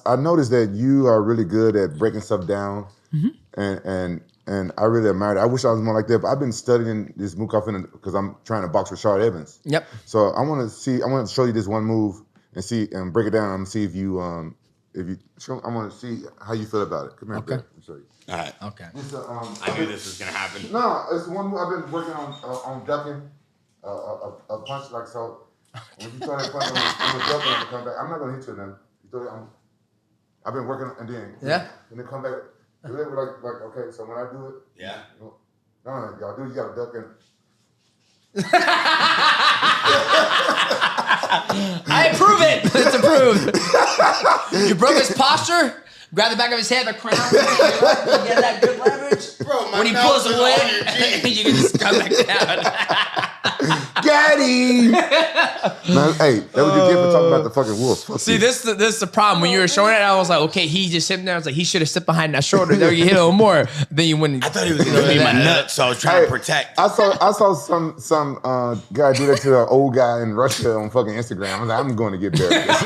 I noticed that you are really good at breaking stuff down, and I really admire it. I wish I was more like that. But I've been studying this move because I'm trying to box with Charlotte Evans. Yep. So I want to show you this one move and break it down. I'm gonna see if you I want to see how you feel about it. Come here, Brad. I'll show you. All right. Okay. I knew this was gonna happen. No, it's one move I've been working on ducking a punch like so. When you throw that punch, I'm gonna duck and come back. I'm not gonna hit you then. You throw it, I've been working and then and then come back. Like okay, so when I do it, no, y'all do. You gotta duck and. I approve it. It's approved. You broke his posture. Grab the back of his head, the crown. You get that good leverage. Bro, when he pulls away, you can just come back down. Got him. Man, hey, that was you get for talking about the fucking wolf. See, this is the problem. When you were showing it, I was like, okay, he just sitting there. I was like, he should have sit behind that shoulder. There, you hit him more. Then you wouldn't. I thought he was gonna be my nuts, so I was trying to protect. I saw some guy do that to an old guy in Russia on fucking Instagram. I was like, I'm going to get buried. This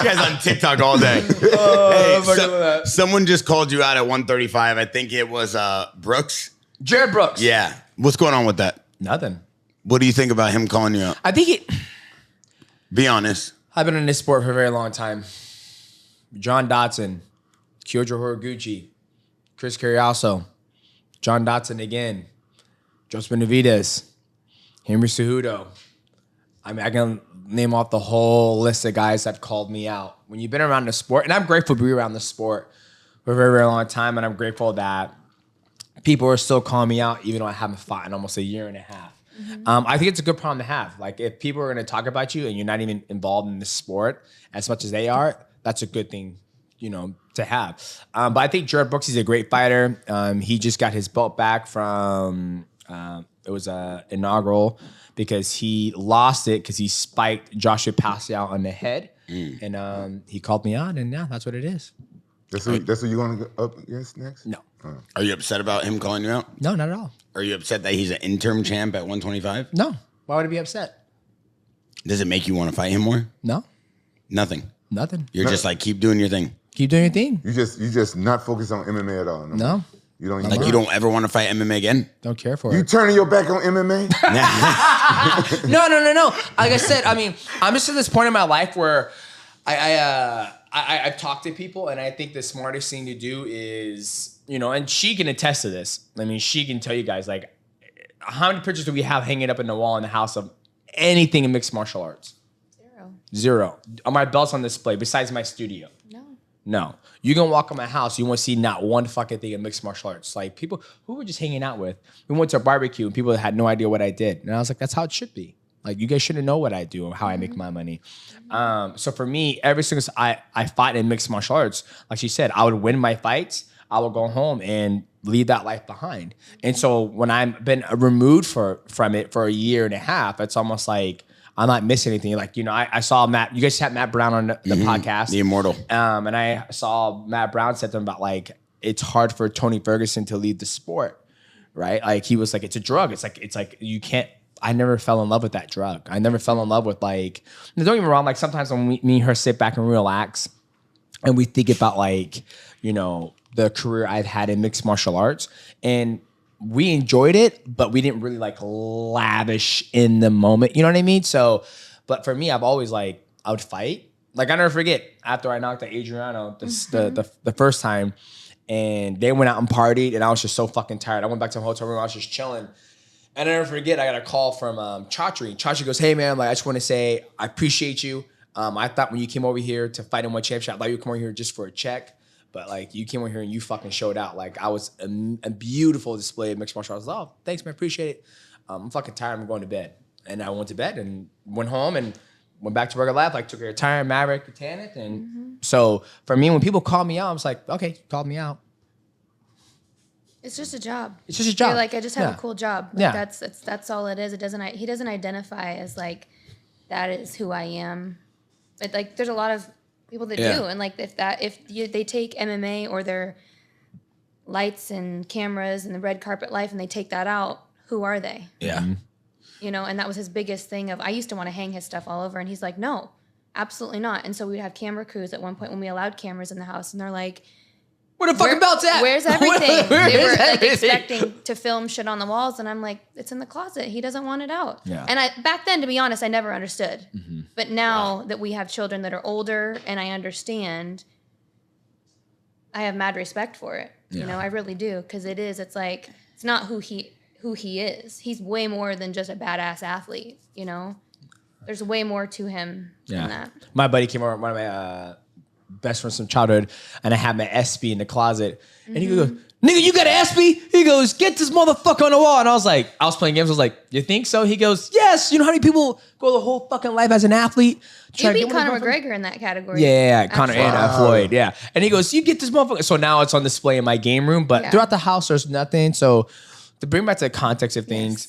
guy's on TikTok all day. Hey, someone just called you out at 135. I think it was Brooks. Jared Brooks. Yeah. What's going on with that? Nothing. What do you think about him calling you out? I think it. Be honest. I've been in this sport for a very long time. John Dodson, Kyojo Horiguchi, Chris Cariaso, John Dodson again, Joseph Benavidez, Henry Cejudo. I mean, I can name off the whole list of guys that have called me out. When you've been around the sport, and I'm grateful to be around the sport for a very, very long time, and I'm grateful that people are still calling me out, even though I haven't fought in almost a year and a half. I think it's a good problem to have. Like, if people are going to talk about you and you're not even involved in the sport as much as they are, that's a good thing, to have. But I think Jared Brooks is a great fighter. He just got his belt back from, it was a inaugural, because he lost it because he spiked Joshua Pacquiao on the head. And he called me out, and yeah, that's what it is. That's what you're going to go up against next? No. Are you upset about him calling you out? No, not at all. Are you upset that he's an interim champ at 125? No. Why would I be upset? Does it make you want to fight him more? No. Nothing. You're just like, keep doing your thing. Keep doing your thing. You just not focused on MMA at all. No. You don't you don't ever want to fight MMA again? Don't care for it. You turning your back on MMA? No. Like I said, I mean, I'm just at this point in my life where I've talked to people, and I think the smartest thing to do is, and she can attest to this. I mean, she can tell you guys, like, how many pictures do we have hanging up in the wall in the house of anything in mixed martial arts? Zero. My belt's on display besides my studio. No. You can walk in my house, you won't see not one fucking thing in mixed martial arts. Like, people who were just hanging out with. We went to a barbecue and people had no idea what I did. And I was like, that's how it should be. Like, you guys shouldn't know what I do or how I make my money. So for me, every single I fought in mixed martial arts, like she said, I would win my fights. I would go home and leave that life behind. And so when I've been removed from it for a year and a half, it's almost like I'm not missing anything. Like, I saw Matt, you guys had Matt Brown on the podcast. The Immortal. And I saw Matt Brown said something about, like, it's hard for Tony Ferguson to leave the sport, right? Like, he was like, it's a drug. It's like you can't, I never fell in love with that drug. I never fell in love with, like, don't get me wrong, like, sometimes when me and her sit back and relax and we think about, like, the career I've had in mixed martial arts, and we enjoyed it, but we didn't really, like, lavish in the moment. You know what I mean? So, but for me, I've always, like, I would fight. Like, I never forget, after I knocked out Adriano the first time, and they went out and partied, and I was just so fucking tired. I went back to the hotel room. I was just chilling. And I never forget, I got a call from Chatri. Chatri goes, hey, man, like, I just want to say I appreciate you. I thought when you came over here to fight in one championship, I thought you would come over here just for a check. But, like, you came over here and you fucking showed out. Like, I was a beautiful display of mixed martial arts. Oh, thanks, man. Appreciate it. I'm fucking tired. I'm going to bed. And I went to bed and went home and went back to regular life. Like, took care of Tyron, Maverick, Tanit. And so, for me, when people call me out, I was like, okay, called me out. It's just a job. It's just a job. You're like, I just have a cool job. Like, yeah. That's all it is. He doesn't identify as, like, that is who I am. But, like, there's a lot of people that do, and, like, if they take MMA or their lights and cameras and the red carpet life and they take that out, who are they? Yeah. And that was his biggest thing of, I used to want to hang his stuff all over, and he's like, no, absolutely not. And so we'd have camera crews at one point when we allowed cameras in the house, and they're like, where the fucking belt's at? Where's everything? Where They were is like everything? expecting to film shit on the walls, and I'm like, it's in the closet. He doesn't want it out. Yeah. And back then, to be honest, I never understood. But now that we have children that are older and I understand, I have mad respect for it. Yeah. You know, I really do, because it's like, it's not who he is. He's way more than just a badass athlete. You know, there's way more to him than that. My buddy came over, one of my best friends from childhood, and I had my SB in the closet, and he goes, "Nigga, you got an SB?" He goes, "Get this motherfucker on the wall." And I was playing games. I was like, "You think so?" He goes, "Yes." You know how many people go the whole fucking life as an athlete? You beat Conor McGregor in that category. Yeah, Conor and Floyd. Yeah, and he goes, "You get this motherfucker." So now it's on display in my game room, but throughout the house there's nothing. So to bring back to the context of things.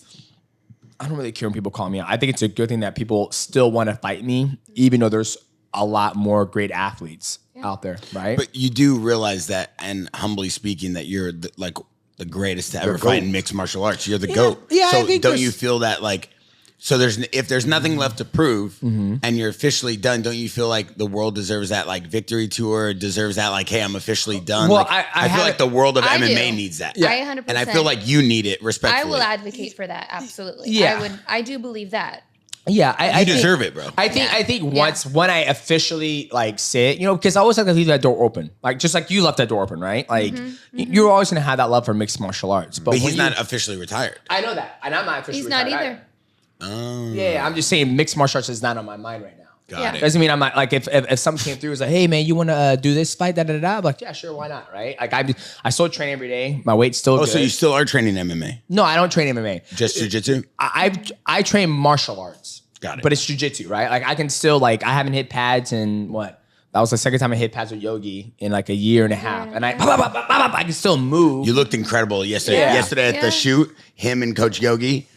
I don't really care when people call me out. I think it's a good thing that people still want to fight me, even though there's a lot more great athletes out there, right? But you do realize that, and humbly speaking, that you're the greatest to ever fight in mixed martial arts. You're the GOAT. Yeah, so I think don't you feel that like, so if there's nothing left to prove and you're officially done, don't you feel like the world deserves that like victory tour, deserves that like, hey, I'm officially done? Well, like, I feel like the world of I MMA do. needs that. Yeah. I 100%. And I feel like you need it respectfully. I will advocate for that, absolutely. Yeah. I do believe that. Yeah, I deserve it, bro. I think when I officially like say it, you know, because I always like to leave that door open, like just like you left that door open, right? Like you're always gonna have that love for mixed martial arts, but he's not officially retired. I know that, and I'm not officially. He's not retired either. Yeah, I'm just saying mixed martial arts is not on my mind right now. Got it. Doesn't mean I'm not like if something came through, it's like, hey man, you want to do this fight? I'm like, yeah, sure, why not? Right? Like I still train every day. My weight's still good. So you still are training MMA? No, I don't train MMA. Just jiu-jitsu? I train martial arts. Got it. But it's jiu-jitsu, right? Like I can still I haven't hit pads in what? That was the second time I hit pads with Yogi in like a year and a half, and I can still move. You looked incredible yesterday. Yeah. Yesterday at the shoot, him and Coach Yogi,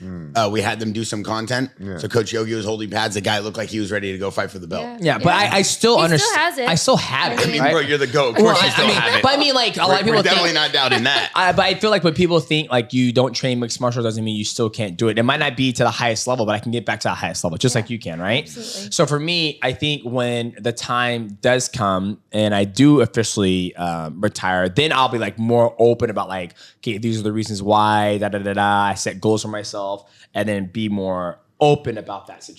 we had them do some content. Yeah. So Coach Yogi was holding pads. The guy looked like he was ready to go fight for the belt. Yeah, but I still He understand. still has it. I still have it. I mean, right? bro, you're the GOAT. Of course you still have it. But I mean, like a lot of people We're definitely think, not doubting that. but I feel like when people think like you don't train mixed martial arts doesn't mean you still can't do it. It might not be to the highest level, but I can get back to the highest level just like you can, right? Absolutely. So for me, I think when the time does come and I do officially retire, then I'll be like more open about like, okay, these are the reasons why, I set goals for myself, and then be more open about that situation.